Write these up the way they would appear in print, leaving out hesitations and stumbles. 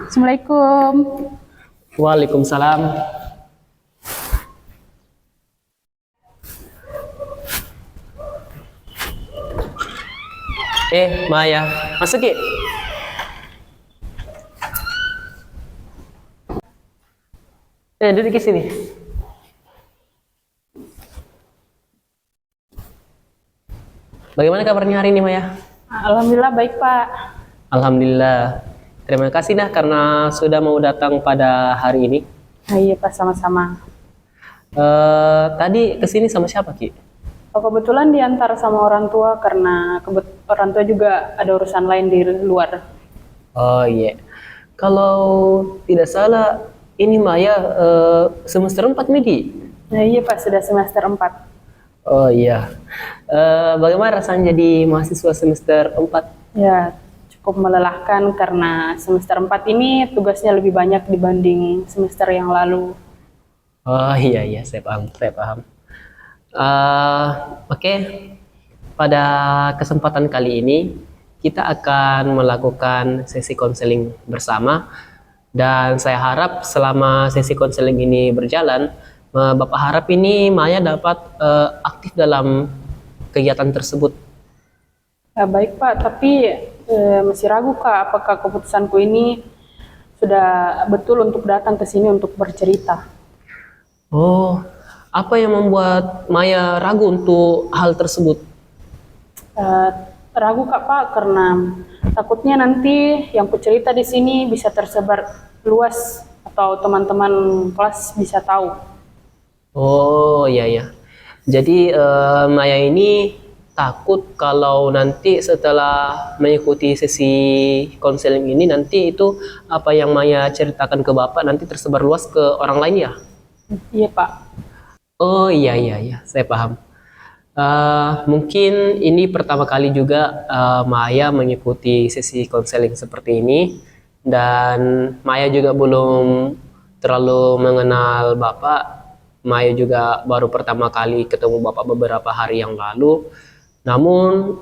Assalamualaikum. Waalaikumsalam. Maya, masuk Ki. Duduk di sini. Bagaimana kabarnya hari ini, Maya? Alhamdulillah baik, Pak. Alhamdulillah. Terima kasih karena sudah mau datang pada hari ini. Iya, Pak, sama-sama. Tadi kesini sama siapa, Ki? Oh, kebetulan diantar sama orang tua karena orang tua juga ada urusan lain di luar. Oh iya. Kalau tidak salah, ini Maya semester 4 nih, Ki? Iya, Pak, sudah semester 4. Oh iya. Bagaimana rasanya jadi mahasiswa semester 4? Ya, cukup melelahkan karena semester 4 ini tugasnya lebih banyak dibanding semester yang lalu. Oh iya, saya paham, saya paham. Oke. Pada kesempatan kali ini kita akan melakukan sesi konseling bersama, dan saya harap selama sesi konseling ini berjalan, Bapak harap ini Maya dapat aktif dalam kegiatan tersebut. Baik, Pak, tapi masih ragu, Kak, apakah keputusanku ini sudah betul untuk datang ke sini untuk bercerita. Oh, apa yang membuat Maya ragu untuk hal tersebut? Ragu, Kak, Pak, karena takutnya nanti yang ku cerita di sini bisa tersebar luas atau teman-teman kelas bisa tahu. Oh iya. Jadi Maya ini takut kalau nanti setelah mengikuti sesi konseling ini, nanti itu apa yang Maya ceritakan ke Bapak nanti tersebar luas ke orang lain ya? Iya, Pak. Oh iya, saya paham. Mungkin ini pertama kali juga Maya mengikuti sesi konseling seperti ini, dan Maya juga belum terlalu mengenal Bapak. Maya juga baru pertama kali ketemu Bapak beberapa hari yang lalu. Namun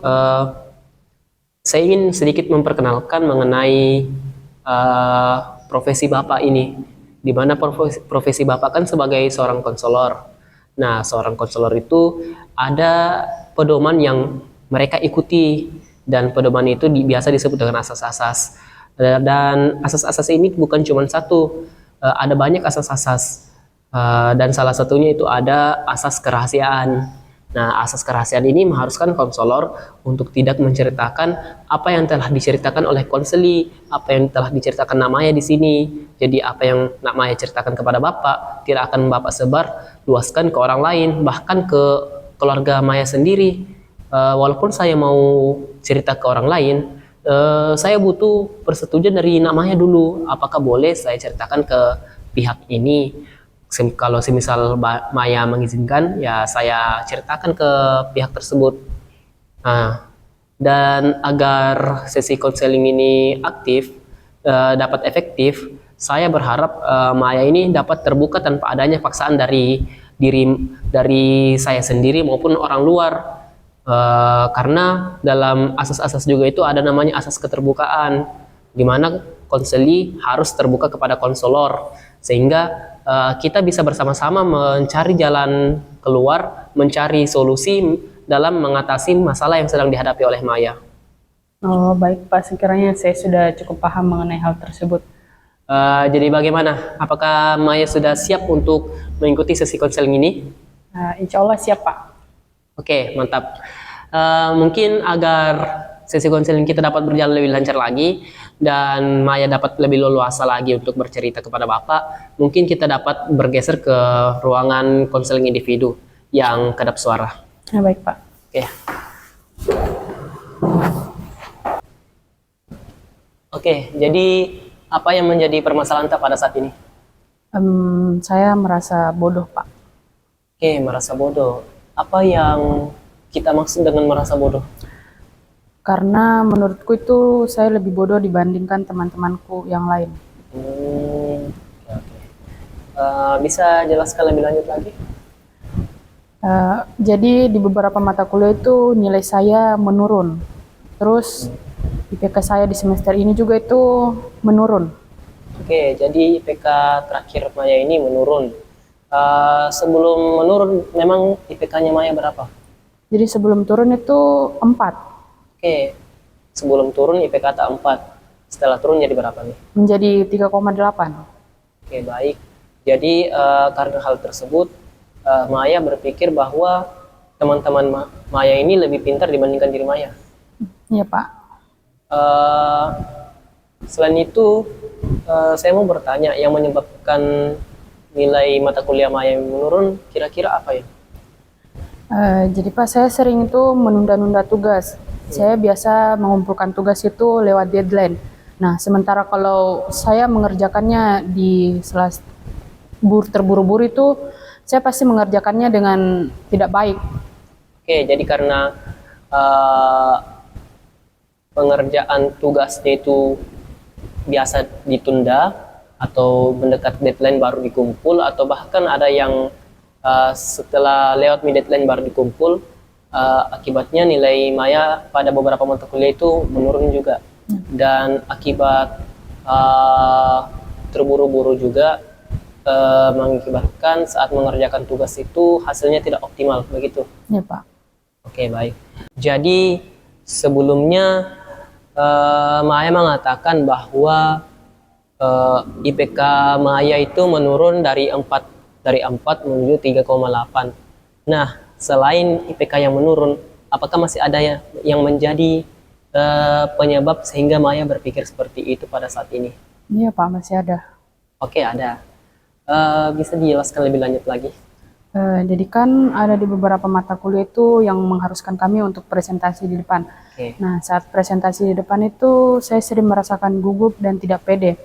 saya ingin sedikit memperkenalkan mengenai profesi Bapak ini, di mana profesi Bapak kan sebagai seorang konselor. Nah, seorang konselor itu ada pedoman yang mereka ikuti, dan pedoman itu biasa disebut dengan asas-asas. Dan asas-asas ini bukan cuma satu, ada banyak asas-asas. Dan salah satunya itu ada asas kerahasiaan. Nah, asas kerahasiaan ini mengharuskan konselor untuk tidak menceritakan apa yang telah diceritakan oleh konseli, apa yang telah diceritakan Maya di sini. Jadi apa yang Maya ceritakan kepada Bapak tidak akan Bapak sebar luaskan ke orang lain, bahkan ke keluarga Maya sendiri. Walaupun saya mau cerita ke orang lain, saya butuh persetujuan dari Maya dulu. Apakah boleh saya ceritakan ke pihak ini? Kalau semisal Maya mengizinkan, ya saya ceritakan ke pihak tersebut. Nah, dan agar sesi konseling ini aktif, dapat efektif, saya berharap Maya ini dapat terbuka tanpa adanya paksaan dari saya sendiri maupun orang luar. Karena dalam asas-asas juga itu ada namanya asas keterbukaan, di mana konseli harus terbuka kepada konselor, sehingga kita bisa bersama-sama mencari jalan keluar, mencari solusi dalam mengatasi masalah yang sedang dihadapi oleh Maya. Oh, baik, Pak, sekiranya saya sudah cukup paham mengenai hal tersebut. Jadi bagaimana? Apakah Maya sudah siap untuk mengikuti sesi konseling ini? Insya Allah siap, Pak. Oke, mantap. Mungkin agar sesi konseling kita dapat berjalan lebih lancar lagi dan Maya dapat lebih leluasa lagi untuk bercerita kepada Bapak, mungkin kita dapat bergeser ke ruangan konseling individu yang kedap suara. Baik, Pak. Oke, jadi apa yang menjadi permasalahan pada saat ini? Saya merasa bodoh, Pak. Oke, merasa bodoh. Apa yang kita maksud dengan merasa bodoh? Karena menurutku itu saya lebih bodoh dibandingkan teman-temanku yang lain. Bisa jelaskan lebih lanjut lagi? Jadi di beberapa mata kuliah itu nilai saya menurun. Terus IPK saya di semester ini juga itu menurun. Oke, jadi IPK terakhir Maya ini menurun. Sebelum menurun, memang IPK-nya Maya berapa? Jadi sebelum turun itu 4, Oke, sebelum turun IPK tak 4. Setelah turun jadi berapa nih? menjadi 3,8. Oke, baik. Jadi karena hal tersebut, Maya berpikir bahwa teman-teman Maya ini lebih pintar dibandingkan diri Maya. Iya Pak. Eh, Selain itu, saya mau bertanya, yang menyebabkan nilai mata kuliah Maya menurun, kira-kira apa ya? Jadi Pak, saya sering itu menunda-nunda tugas. Saya biasa mengumpulkan tugas itu lewat deadline. Nah, sementara kalau saya mengerjakannya di sela terburu-buru itu, saya pasti mengerjakannya dengan tidak baik. Oke, jadi karena eh, pengerjaan tugasnya itu biasa ditunda atau mendekat deadline baru dikumpul, atau bahkan ada yang setelah lewat deadline baru dikumpul, akibatnya nilai Maya pada beberapa mata kuliah itu menurun juga. Dan akibat terburu-buru juga mengakibatkan saat mengerjakan tugas itu hasilnya tidak optimal, begitu. Ya Pak. Oke, baik. Jadi sebelumnya Maya mengatakan bahwa IPK Maya itu menurun dari 4 menuju 3,8. Nah, selain IPK yang menurun, apakah masih ada yang menjadi penyebab sehingga Maya berpikir seperti itu pada saat ini? Iya Pak, masih ada. Oke, ada. Bisa dijelaskan lebih lanjut lagi? Jadi kan ada di beberapa mata kuliah itu yang mengharuskan kami untuk presentasi di depan. Oke. Nah, saat presentasi di depan itu saya sering merasakan gugup dan tidak pede.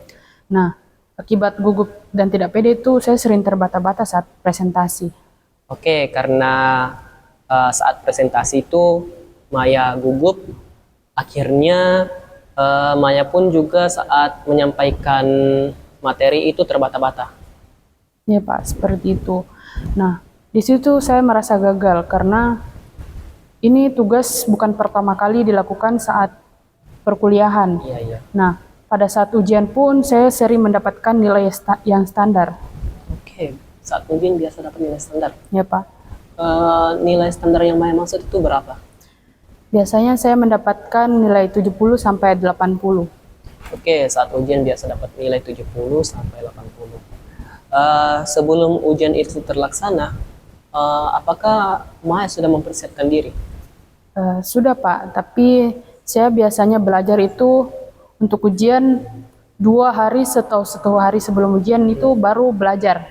Nah, akibat gugup dan tidak pede itu saya sering terbata-bata saat presentasi. Oke, karena saat presentasi itu Maya gugup, akhirnya Maya pun juga saat menyampaikan materi itu terbata-bata. Ya Pak, seperti itu. Nah, di situ saya merasa gagal karena ini tugas bukan pertama kali dilakukan saat perkuliahan. Iya, iya. Nah, pada saat ujian pun saya sering mendapatkan nilai yang standar. Oke, saat ujian biasa dapat nilai standar. Ya Pak. Nilai standar yang Maya maksud itu berapa? Biasanya saya mendapatkan nilai 70 sampai 80. Oke, saat ujian biasa dapat nilai 70 sampai 80. Sebelum ujian itu terlaksana, apakah Maya sudah mempersiapkan diri? Sudah Pak, tapi saya biasanya belajar itu untuk ujian 2 hari atau 1 hari sebelum ujian itu baru belajar.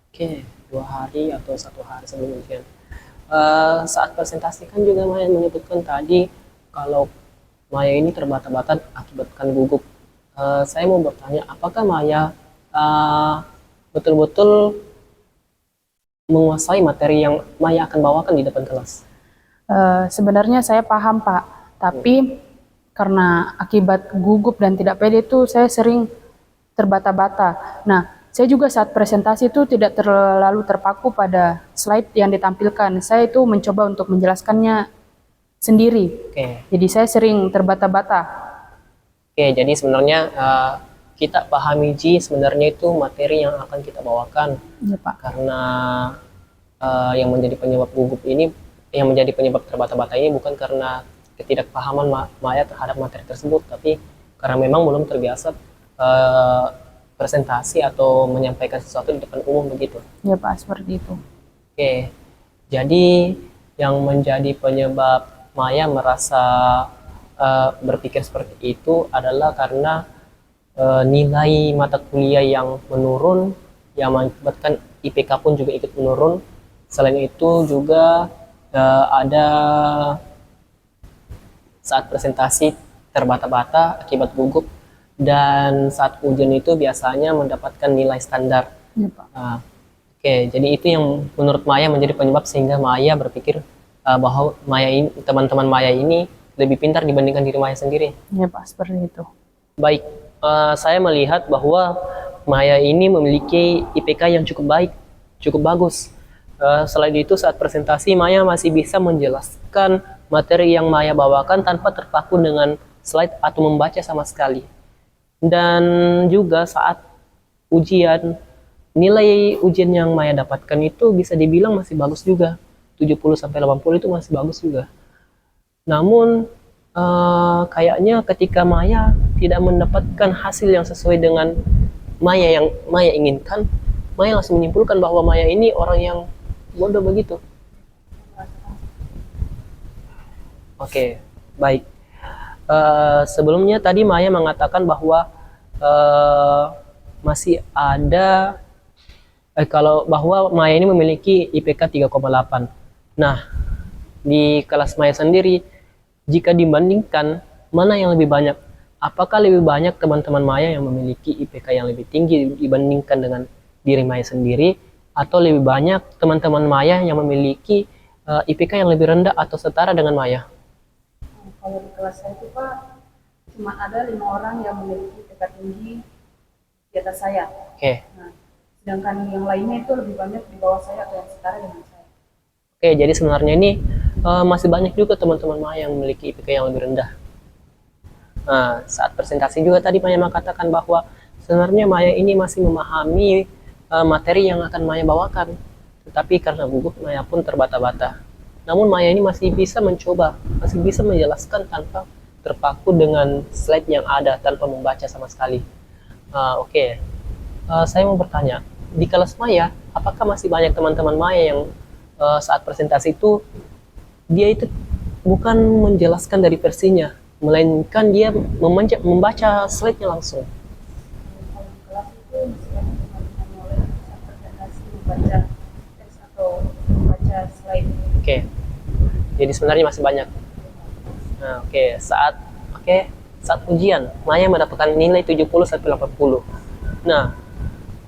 Oke, 2 hari atau 1 hari sebelum ujian. Saat presentasi kan juga Maya menyebutkan tadi kalau Maya ini terbata-bata akibatkan gugup. Saya mau bertanya, apakah Maya betul-betul menguasai materi yang Maya akan bawakan di depan kelas? Sebenarnya saya paham Pak, tapi karena akibat gugup dan tidak pede itu saya sering terbata-bata. Nah, saya juga saat presentasi itu tidak terlalu terpaku pada slide yang ditampilkan. Saya itu mencoba untuk menjelaskannya sendiri. Oke. Jadi saya sering terbata-bata. Oke, jadi sebenarnya kita pahami Ji, sebenarnya itu materi yang akan kita bawakan. Ya Pak. Karena yang menjadi penyebab gugup ini, yang menjadi penyebab terbata-bata ini bukan karena ketidakpahaman Maya terhadap materi tersebut, tapi karena memang belum terbiasa presentasi atau menyampaikan sesuatu di depan umum, begitu. Ya Pak, seperti itu. Oke, jadi yang menjadi penyebab Maya merasa berpikir seperti itu adalah karena nilai mata kuliah yang menurun, yang mengakibatkan IPK pun juga ikut menurun. Selain itu juga ada saat presentasi terbata-bata akibat gugup, dan saat ujian itu biasanya mendapatkan nilai standar. Ya Pak. Oke, jadi itu yang menurut Maya menjadi penyebab sehingga Maya berpikir bahwa teman-teman Maya ini lebih pintar dibandingkan diri Maya sendiri. Ya Pak, seperti itu. Baik, saya melihat bahwa Maya ini memiliki IPK yang cukup baik, cukup bagus. Selain itu saat presentasi Maya masih bisa menjelaskan materi yang Maya bawakan tanpa terpaku dengan slide atau membaca sama sekali. Dan juga saat ujian, nilai ujian yang Maya dapatkan itu bisa dibilang masih bagus juga. 70-80 itu masih bagus juga. Namun kayaknya ketika Maya tidak mendapatkan hasil yang sesuai dengan Maya yang Maya inginkan, Maya langsung menyimpulkan bahwa Maya ini orang yang bodoh begitu. Oke, baik. Sebelumnya tadi Maya mengatakan bahwa masih ada kalau bahwa Maya ini memiliki IPK 3,8. Nah, di kelas Maya sendiri, jika dibandingkan mana yang lebih banyak, apakah lebih banyak teman-teman Maya yang memiliki IPK yang lebih tinggi dibandingkan dengan diri Maya sendiri, atau lebih banyak teman-teman Maya yang memiliki IPK yang lebih rendah atau setara dengan Maya? Kalau di kelas saya itu Pak, cuma ada 5 orang yang memiliki IPK tinggi di atas saya. Oke. Nah, sedangkan yang lainnya itu lebih banyak di bawah saya atau yang setara dengan saya. Oke, jadi sebenarnya ini masih banyak juga teman-teman Maya yang memiliki IPK yang lebih rendah. Nah, saat presentasi juga tadi Maya mengatakan bahwa sebenarnya Maya ini masih memahami materi yang akan Maya bawakan. Tetapi karena gugup, Maya pun terbata-bata. Namun Maya ini masih bisa mencoba, masih bisa menjelaskan tanpa terpaku dengan slide yang ada, tanpa membaca sama sekali. Oke. Saya mau bertanya, di kelas Maya, apakah masih banyak teman-teman Maya yang saat presentasi itu dia itu bukan menjelaskan dari versinya, melainkan dia membaca slide-nya langsung? Kalau di kelas itu masih banyak teman-teman mulai saat presentasi membaca teks atau membaca slide. Oke. Jadi sebenarnya masih banyak. Nah, saat ujian, Maya mendapatkan nilai 70-80. Nah,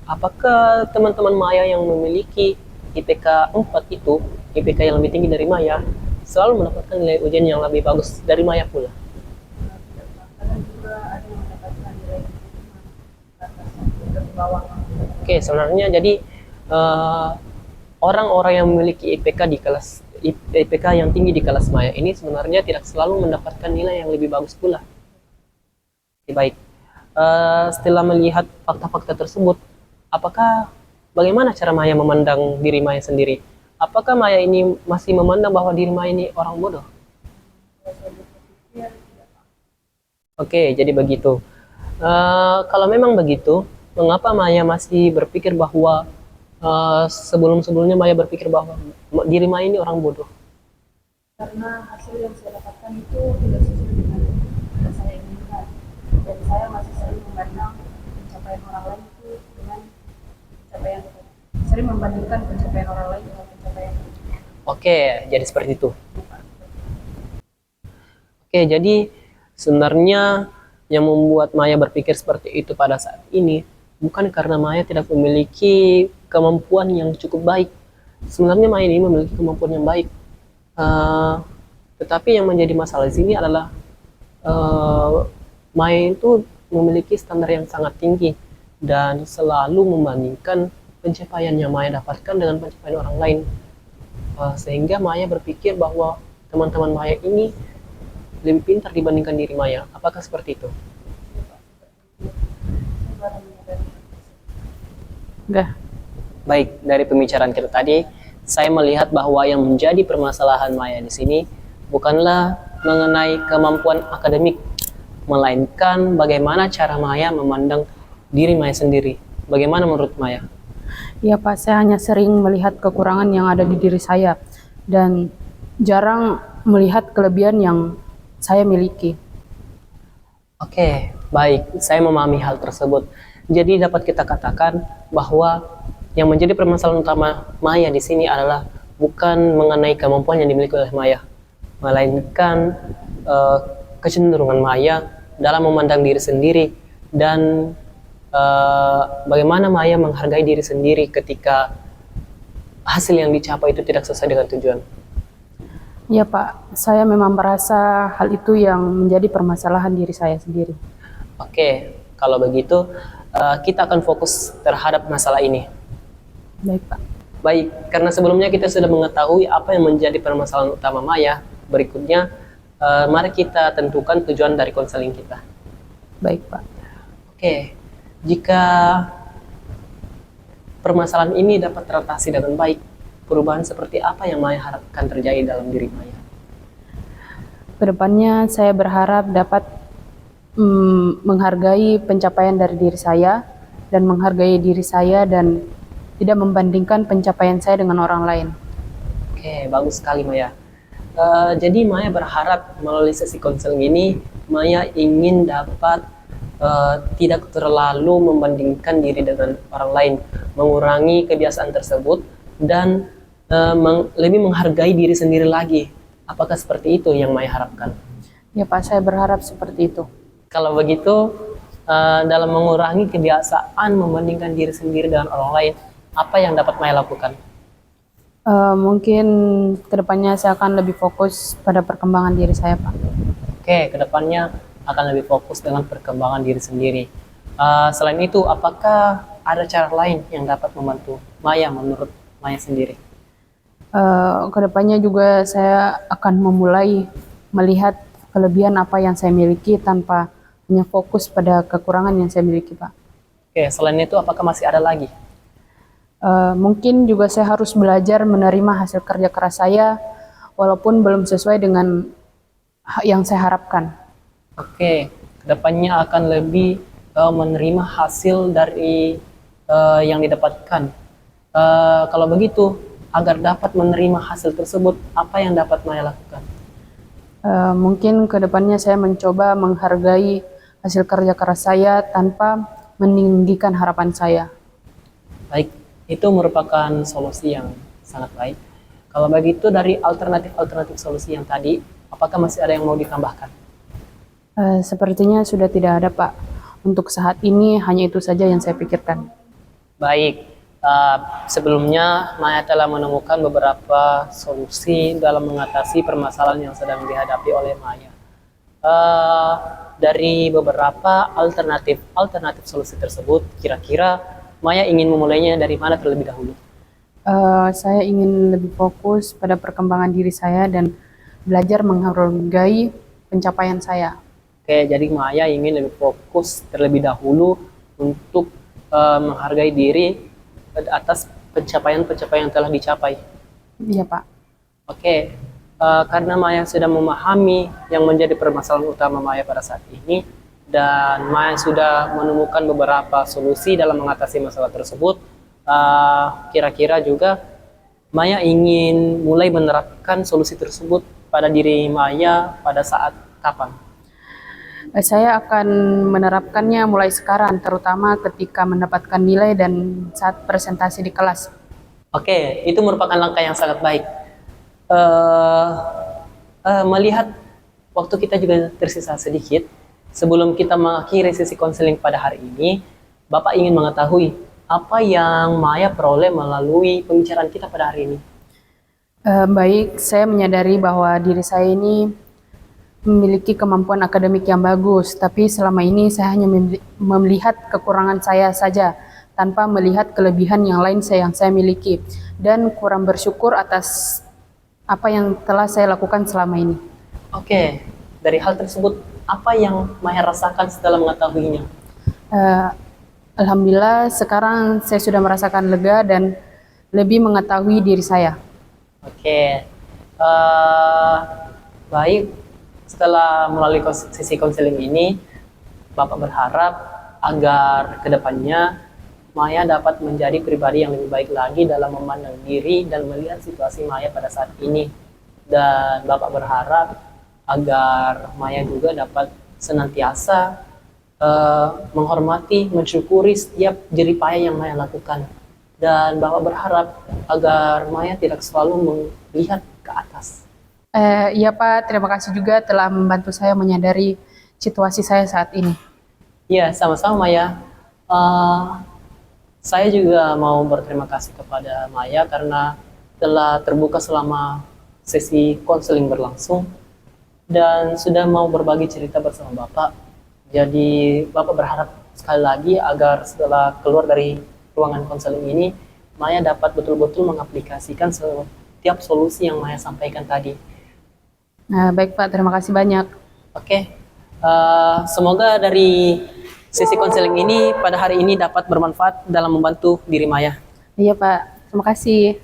apakah teman-teman Maya yang memiliki IPK 4 itu, IPK yang lebih tinggi dari Maya, selalu mendapatkan nilai ujian yang lebih bagus dari Maya pula? Kadang juga ada yang mendapatkan nilai ke atas atau ke bawah. Oke, sebenarnya jadi orang-orang yang memiliki IPK yang tinggi di kelas Maya ini sebenarnya tidak selalu mendapatkan nilai yang lebih bagus pula. Oke, baik. Setelah melihat fakta-fakta tersebut, bagaimana cara Maya memandang diri Maya sendiri? Apakah Maya ini masih memandang bahwa diri Maya ini orang bodoh? Oke, jadi begitu. Kalau memang begitu, mengapa Maya masih berpikir bahwa sebelum-sebelumnya Maya berpikir bahwa diri Maya ini orang bodoh? Karena hasil yang saya dapatkan itu tidak sesuai dengan yang saya inginkan, dan saya masih sering memandang pencapaian orang lain itu dengan pencapaian, sering membandingkan pencapaian orang lain dengan pencapaian. Oke, jadi seperti itu. Oke, jadi sebenarnya yang membuat Maya berpikir seperti itu pada saat ini bukan karena Maya tidak memiliki kemampuan yang cukup baik. Sebenarnya Maya ini memiliki kemampuan yang baik. Tetapi yang menjadi masalah di sini adalah Maya itu memiliki standar yang sangat tinggi dan selalu membandingkan pencapaian yang Maya dapatkan dengan pencapaian orang lain. Sehingga Maya berpikir bahwa teman-teman Maya ini lebih pintar dibandingkan diri Maya. Apakah seperti itu? Enggak. Baik, dari pembicaraan kita tadi, saya melihat bahwa yang menjadi permasalahan Maya di sini bukanlah mengenai kemampuan akademik, melainkan bagaimana cara Maya memandang diri Maya sendiri. Bagaimana menurut Maya? Ya Pak, saya hanya sering melihat kekurangan yang ada di diri saya dan jarang melihat kelebihan yang saya miliki. Oke, baik. Saya memahami hal tersebut. Jadi dapat kita katakan bahwa yang menjadi permasalahan utama Maya di sini adalah bukan mengenai kemampuan yang dimiliki oleh Maya, melainkan kecenderungan Maya dalam memandang diri sendiri dan bagaimana Maya menghargai diri sendiri ketika hasil yang dicapai itu tidak sesuai dengan tujuan. Ya Pak, saya memang merasa hal itu yang menjadi permasalahan diri saya sendiri. Oke, kalau begitu kita akan fokus terhadap masalah ini. Baik, Pak. Baik, karena sebelumnya kita sudah mengetahui apa yang menjadi permasalahan utama Maya, berikutnya mari kita tentukan tujuan dari konseling kita. Baik, Pak. Oke, jika permasalahan ini dapat teratasi dengan baik, perubahan seperti apa yang Maya harapkan terjadi dalam diri Maya? Kedepannya saya berharap dapat menghargai pencapaian dari diri saya dan menghargai diri saya dan tidak membandingkan pencapaian saya dengan orang lain. Oke, bagus sekali Maya. Jadi Maya berharap melalui sesi konseling ini, Maya ingin dapat tidak terlalu membandingkan diri dengan orang lain, mengurangi kebiasaan tersebut, dan lebih menghargai diri sendiri lagi. Apakah seperti itu yang Maya harapkan? Ya Pak, saya berharap seperti itu. Kalau begitu, dalam mengurangi kebiasaan membandingkan diri sendiri dengan orang lain, apa yang dapat Maya lakukan? Mungkin kedepannya saya akan lebih fokus pada perkembangan diri saya, Pak. Oke, kedepannya akan lebih fokus dengan perkembangan diri sendiri. Selain itu, apakah ada cara lain yang dapat membantu Maya menurut Maya sendiri? Kedepannya juga saya akan memulai melihat kelebihan apa yang saya miliki tanpa hanya fokus pada kekurangan yang saya miliki, Pak. Oke, selain itu, apakah masih ada lagi? Mungkin juga saya harus belajar menerima hasil kerja keras saya, walaupun belum sesuai dengan yang saya harapkan. Oke, kedepannya akan lebih menerima hasil dari yang didapatkan. Kalau begitu, agar dapat menerima hasil tersebut, apa yang dapat Maya lakukan? Mungkin kedepannya saya mencoba menghargai hasil kerja keras saya tanpa meninggikan harapan saya. Baik, itu merupakan solusi yang sangat baik. Kalau begitu, dari alternatif solusi yang tadi, apakah masih ada yang mau ditambahkan? Sepertinya sudah tidak ada, Pak. Untuk saat ini hanya itu saja yang saya pikirkan. Baik, sebelumnya Maya telah menemukan beberapa solusi dalam mengatasi permasalahan yang sedang dihadapi oleh Maya. Dari beberapa alternatif solusi tersebut, kira-kira Maya ingin memulainya dari mana terlebih dahulu? Saya ingin lebih fokus pada perkembangan diri saya dan belajar menghargai pencapaian saya. Oke, jadi Maya ingin lebih fokus terlebih dahulu untuk menghargai diri atas pencapaian-pencapaian yang telah dicapai. Iya, Pak. Oke, karena Maya sudah memahami yang menjadi permasalahan utama Maya pada saat ini, dan Maya sudah menemukan beberapa solusi dalam mengatasi masalah tersebut, kira-kira juga Maya ingin mulai menerapkan solusi tersebut pada diri Maya pada saat kapan? Saya akan menerapkannya mulai sekarang, terutama ketika mendapatkan nilai dan saat presentasi di kelas. Oke, itu merupakan langkah yang sangat baik. Melihat waktu kita juga tersisa sedikit, sebelum kita mengakhiri sesi konseling pada hari ini, Bapak ingin mengetahui apa yang Maya peroleh melalui pembicaraan kita pada hari ini. Baik, saya menyadari bahwa diri saya ini memiliki kemampuan akademik yang bagus, tapi selama ini saya hanya melihat kekurangan saya saja, tanpa melihat kelebihan yang lain yang saya miliki, dan kurang bersyukur atas apa yang telah saya lakukan selama ini. Oke, dari hal tersebut, apa yang Maya rasakan setelah mengetahuinya? Alhamdulillah, sekarang saya sudah merasakan lega dan lebih mengetahui diri saya. Oke, baik. Setelah melalui sesi konseling ini, Bapak berharap agar kedepannya Maya dapat menjadi pribadi yang lebih baik lagi dalam memandang diri dan melihat situasi Maya pada saat ini. Dan Bapak berharap agar Maya juga dapat senantiasa menghormati, mensyukuri setiap jerih payah yang Maya lakukan. Dan Bapak berharap agar Maya tidak selalu melihat ke atas. Iya Pak, terima kasih juga telah membantu saya menyadari situasi saya saat ini. Iya, sama-sama Maya. Saya juga mau berterima kasih kepada Maya karena telah terbuka selama sesi konseling berlangsung dan sudah mau berbagi cerita bersama Bapak. Jadi Bapak berharap sekali lagi agar setelah keluar dari ruangan konseling ini, Maya dapat betul-betul mengaplikasikan setiap solusi yang Maya sampaikan tadi. Nah, baik Pak, terima kasih banyak. Oke, semoga dari sesi konseling ini pada hari ini dapat bermanfaat dalam membantu diri Maya. Iya Pak, terima kasih.